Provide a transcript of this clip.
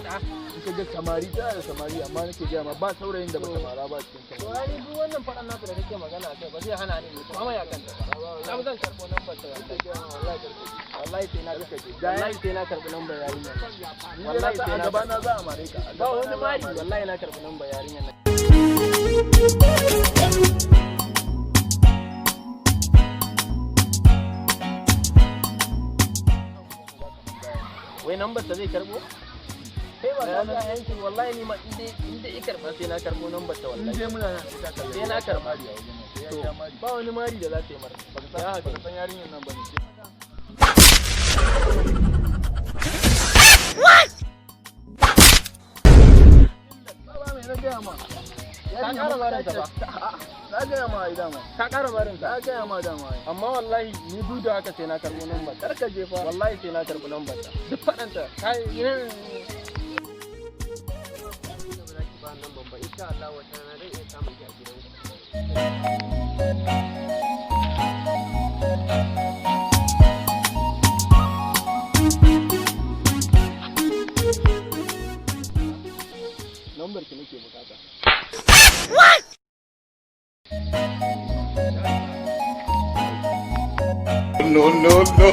ka ga samari tana da samari amma nake gaya ma ba saurayin da bata mara ba cikin to ai duk wannan faɗan nasu da kake magana kai ba zai hana ni mutum amma ya kanta ba zan karɓo lambar ta wallahi sai na wallahi sai na karɓi lambar yarinya wallahi sai na gaba na za a mare ka ba wani mari wallahi na karɓi lambar yarinya wai lambar ta zai karɓo kai ba ka yanki wallahi ni ma inda ya karɓa sai na karɓo lambar ta wallahi sai muna nan sai na karɓa to ba wani mari da za ta yi mara ba ka san yarinyar nan ba ne ka ƙara barin ta ba na gaya ma ai dama ka ƙara barin ta na gaya ma dama ai amma wallahi ni duk da haka sai na karɓo lambar kar ka je fa wallahi sai na karɓi lambar ta duk faɗanta kai yin ba nan babba insha Allah wata na zai iya samun ki a gidanku lambar ki nake bukata No, no, no.